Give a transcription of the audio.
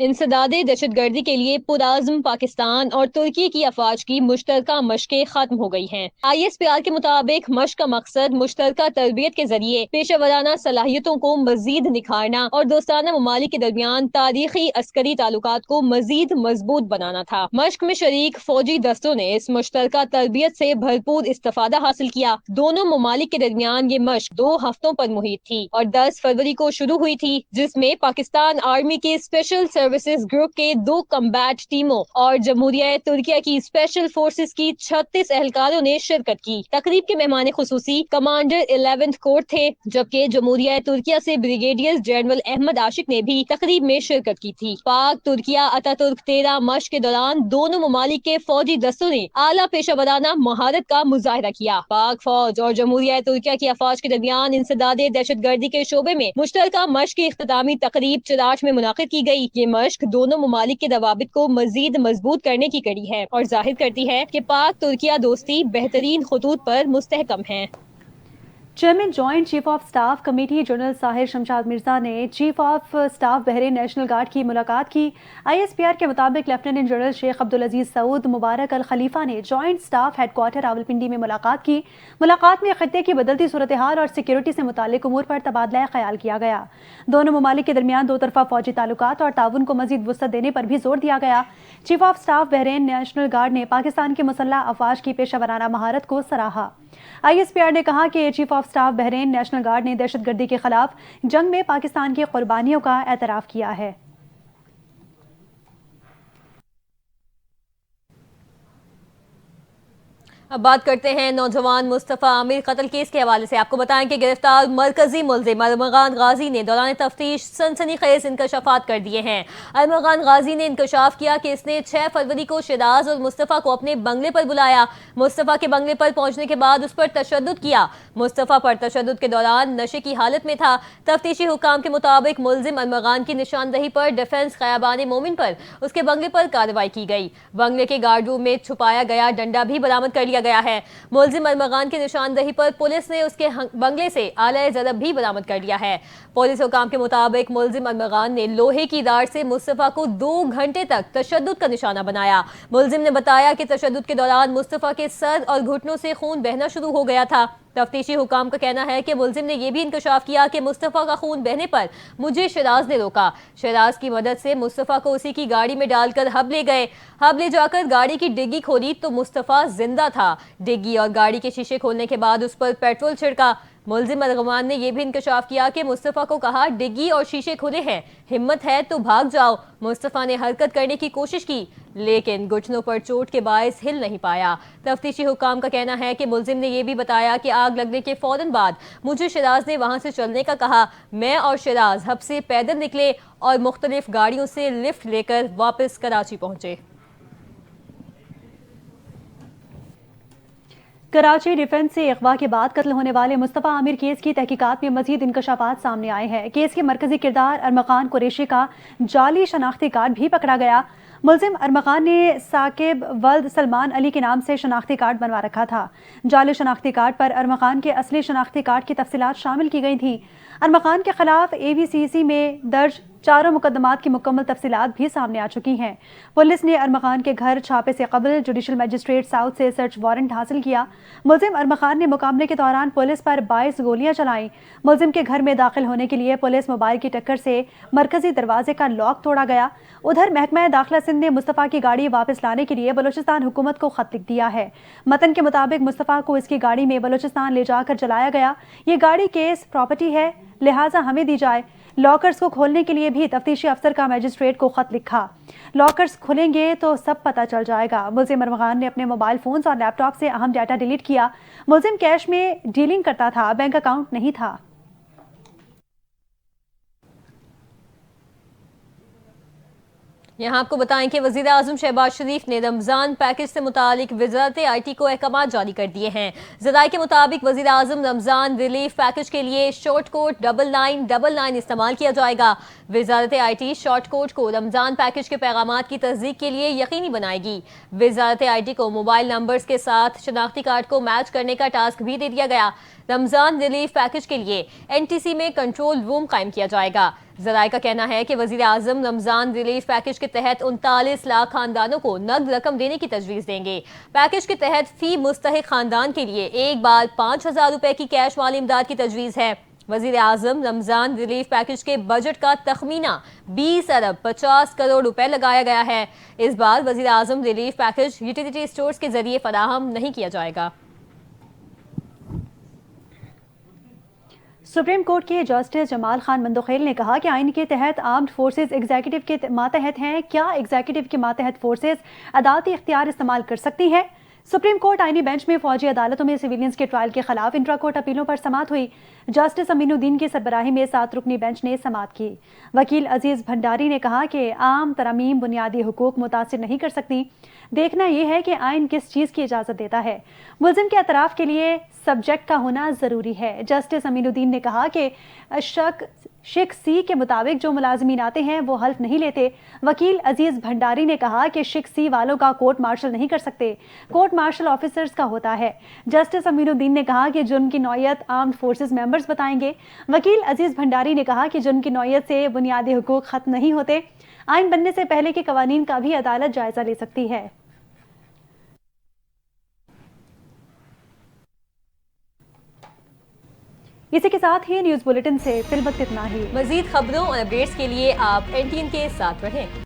انسداد دہشت گردی کے لیے پرعزم پاکستان اور ترکی کی افواج کی مشترکہ مشقیں ختم ہو گئی ہیں۔ ISPR کے مطابق مشق کا مقصد مشترکہ تربیت کے ذریعے پیشہ ورانہ صلاحیتوں کو مزید نکھارنا اور دوستانہ ممالک کے درمیان تاریخی عسکری تعلقات کو مزید مضبوط بنانا تھا۔ مشق میں شریک فوجی دستوں نے اس مشترکہ تربیت سے بھرپور استفادہ حاصل کیا۔ دونوں ممالک کے درمیان یہ مشق 2 ہفتوں پر محیط تھی اور 10 فروری کو شروع ہوئی تھی، جس میں پاکستان آرمی کے اسپیشل سروسز گروپ کے 2 کمبیٹ ٹیموں اور جمہوریہ ترکیہ کی اسپیشل فورسز کی 36 اہلکاروں نے شرکت کی۔ تقریب کے مہمان خصوصی کمانڈر 11 کورٹ تھے، جبکہ جمہوریہ ترکیہ سے بریگیڈیئر جنرل احمد عاشق نے بھی تقریب میں شرکت کی تھی۔ پاک ترکیہ اتاترک 13 مشق کے دوران دونوں ممالک کے فوجی دستوں نے اعلیٰ پیشہ ورانہ مہارت کا مظاہرہ کیا۔ پاک فوج اور جمہوریہ ترکیہ کی افواج کے درمیان انسداد دہشت گردی کے شعبے میں مشترکہ مشق کی اختتامی تقریب چراٹ میں منعقد کی گئی۔ یہ مشق دونوں ممالک کے روابط کو مزید مضبوط کرنے کی کڑی ہے اور ظاہر کرتی ہے کہ پاک ترکیہ دوستی بہترین خطوط پر مستحکم ہے۔ Chairman joint chief of staff committee general Sahir Shamshad Mirza نے chief of staff Bahrain national guard کی ملاقات کی۔ ISPR کے مطابق لیفٹیننٹ جنرل شیخ عبدالعزیز سعود مبارک الخلیفہ نے joint staff head quarter Rawalpindi میں ملاقات کی۔ ملاقات میں خطے کی بدلتی صورتحال اور سیکیورٹی سے متعلق امور پر تبادلہ خیال کیا گیا۔ دونوں ممالک کے درمیان 2 طرفہ فوجی تعلقات اور تعاون کو مزید وسعت دینے پر بھی زور دیا گیا۔ Chief of staff Bahrain national guard نے پاکستان کی مسلح افواج کی پیشہ ورانہ مہارت کو سراہا۔ ISPR نے کہا کہ chief of staff Bahrain national guard نے دہشت گردی کے خلاف جنگ میں پاکستان کی قربانیوں کا اعتراف کیا ہے۔ اب بات کرتے ہیں نوجوان مصطفیٰ عامر قتل کیس کے حوالے سے۔ آپ کو بتائیں کہ گرفتار مرکزی ملزم ارمغان غازی نے دوران تفتیش سنسنی خیز انکشافات کر دیے ہیں۔ ارمغان غازی نے انکشاف کیا کہ اس نے 6 فروری کو شیراز اور مصطفیٰ کو اپنے بنگلے پر بلایا۔ مصطفیٰ کے بنگلے پر پہنچنے کے بعد اس پر تشدد کیا۔ مصطفیٰ پر تشدد کے دوران نشے کی حالت میں تھا۔ تفتیشی حکام کے مطابق ملزم ارمغان کی نشاندہی پر ڈیفنس خیابان مومن پر اس کے بنگلے پر کارروائی کی گئی۔ بنگلے کے گارڈ روم میں چھپایا گیا ڈنڈا بھی برآمد کر لیا گیا ہے۔ ملزم ارمغان کی نشاندہی پر پولیس نے اس کے بنگلے سے آلہ ضرب بھی برآمد کر لیا ہے۔ پولیس حکام کے مطابق ملزم ارمغان نے لوہے کی راڈ سے مصطفیٰ کو 2 گھنٹے تک تشدد کا نشانہ بنایا۔ ملزم نے بتایا کہ تشدد کے دوران مصطفیٰ کے سر اور گھٹنوں سے خون بہنا شروع ہو گیا تھا۔ تفتیشی حکام کا کہنا ہے کہ ملزم نے یہ بھی انکشاف کیا کہ مصطفیٰ کا خون بہنے پر مجھے شیراز نے روکا۔ شیراز کی مدد سے مصطفیٰ کو اسی کی گاڑی میں ڈال کر ہب لے گئے۔ ہب لے جا کر گاڑی کی ڈگی کھولی تو مصطفیٰ زندہ تھا۔ ڈگی اور گاڑی کے شیشے کھولنے کے بعد اس پر پیٹرول چھڑکا۔ ملزم ارغمان نے یہ بھی انکشاف کیا کہ مصطفیٰ کو کہا ڈگی اور شیشے کھلے ہیں، ہمت ہے تو بھاگ جاؤ۔ مصطفیٰ نے حرکت کرنے کی کوشش کی لیکن گھٹنوں پر چوٹ کے باعث ہل نہیں پایا۔ تفتیشی حکام کا کہنا ہے کہ ملزم نے یہ بھی بتایا کہ آگ لگنے کے فوراً بعد مجھے شیراز نے وہاں سے چلنے کا کہا۔ میں اور شیراز ہب سے پیدل نکلے اور مختلف گاڑیوں سے لفٹ لے کر واپس کراچی پہنچے۔ کراچی ڈیفنس سے اغوا کے بعد قتل ہونے والے مصطفیٰ عامر کیس کی تحقیقات میں مزید انکشافات سامنے آئے ہیں۔ کیس کے مرکزی کردار ارمغان قریشی کا جعلی شناختی کارڈ بھی پکڑا گیا۔ ملزم ارمغان نے ثاقب ولد سلمان علی کے نام سے شناختی کارڈ بنوا رکھا تھا۔ جعلی شناختی کارڈ پر ارمغان کے اصلی شناختی کارڈ کی تفصیلات شامل کی گئی تھیں۔ ارمغان کے خلاف AVCC میں درج 4 مقدمات کی مکمل تفصیلات بھی سامنے آ چکی ہیں۔ پولیس نے ارمغان کے گھر چھاپے سے قبل جوڈیشل میجسٹریٹ ساؤتھ سے سرچ وارنٹ حاصل کیا۔ ملزم ارمغان نے مقابلے کے دوران پولیس پر 22 گولیاں چلائیں۔ ملزم کے گھر میں داخل ہونے کے لیے پولیس موبائل کی ٹکر سے مرکزی دروازے کا لاک توڑا گیا۔ ادھر محکمہ داخلہ سندھ نے مصطفیٰ کی گاڑی واپس لانے کے لیے بلوچستان حکومت کو خط لکھ دیا ہے۔ متن کے مطابق مصطفیٰ کو اس کی گاڑی میں بلوچستان لے جا کر جلایا گیا۔ یہ گاڑی کیس پراپرٹی ہے، لہٰذا ہمیں دی جائے۔ لاکرز کو کھولنے کے لیے بھی تفتیشی افسر کا میجسٹریٹ کو خط لکھا۔ لاکرز کھلیں گے تو سب پتہ چل جائے گا۔ ملزم ارمغان نے اپنے موبائل فونز اور لیپ ٹاپ سے اہم ڈیٹا ڈیلیٹ کیا۔ ملزم کیش میں ڈیلنگ کرتا تھا، بینک اکاؤنٹ نہیں تھا۔ یہاں آپ کو بتائیں کہ وزیر اعظم شہباز شریف نے رمضان پیکج سے متعلق وزارت IT کو احکامات جاری کر دیے ہیں۔ ذرائع کے مطابق وزیر اعظم رمضان ریلیف پیکج کے لیے شارٹ کوڈ 9999 استعمال کیا جائے گا۔ وزارت IT شارٹ کوڈ کو رمضان پیکج کے پیغامات کی تصدیق کے لیے یقینی بنائے گی۔ وزارت IT کو موبائل نمبرز کے ساتھ شناختی کارڈ کو میچ کرنے کا ٹاسک بھی دے دیا گیا۔ رمضان ریلیف پیکج کے لیے NTC میں کنٹرول روم قائم کیا جائے گا۔ ذرائع کا کہنا ہے کہ وزیر اعظم رمضان ریلیف پیکج کے تحت 39 لاکھ خاندانوں کو نقد رقم دینے کی تجویز دیں گے۔ پیکج کے تحت فی مستحق خاندان کے لیے ایک بار 5,000 روپے کی کیش مالی امداد کی تجویز ہے۔ وزیر اعظم رمضان ریلیف پیکج کے بجٹ کا تخمینہ 20 ارب 50 کروڑ روپے لگایا گیا ہے۔ اس بار وزیر اعظم ریلیف پیکج یوٹیلیٹی اسٹورز کے ذریعے فراہم نہیں کیا جائے گا۔ سپریم کورٹ کے جسٹس جمال خان مندوخیل نے کہا کہ آئین کے تحت آرمڈ فورسز ایگزیکٹو کے ماتحت ہیں۔ کیا ایگزیکٹو کے ماتحت فورسز عدالتی اختیار استعمال کر سکتی ہیں؟ سپریم کورٹ آئینی بینچ میں فوجی عدالتوں میں سویلینز کے ٹرائل کے خلاف انٹرا کورٹ اپیلوں پر سماعت ہوئی۔ جسٹس امین الدین کی سربراہی میں 7 رکنی بینچ نے سماعت کی۔ وکیل عزیز بھنڈاری نے کہا کہ عام ترامیم بنیادی حقوق متاثر نہیں کر سکتی، دیکھنا یہ ہے کہ آئین کس چیز کی اجازت دیتا ہے۔ ملزم کے اعتراف کے لیے سبجیکٹ کا ہونا ضروری ہے۔ جسٹس امین الدین نے کہا کہ شک سی کے مطابق جو ملازمین آتے ہیں وہ حلف نہیں لیتے۔ وکیل عزیز بھنڈاری نے کہا کہ شک سی والوں کا کورٹ مارشل نہیں کر سکتے، کورٹ مارشل آفیسرز کا ہوتا ہے۔ جسٹس امین الدین نے کہا کہ جرم کی نوعیت آرمڈ فورسز ممبرز بتائیں گے۔ وکیل عزیز بھنڈاری نے کہا کہ جرم کی نوعیت سے بنیادی حقوق ختم نہیں ہوتے، آئین بننے سے پہلے کے قوانین کا بھی عدالت جائزہ لے سکتی ہے۔ اسی کے ساتھ ہی نیوز بلیٹن سے فی الوقت اتنا ہی۔ مزید خبروں اور اپڈیٹس کے لیے آپ NTN کے ساتھ رہیں۔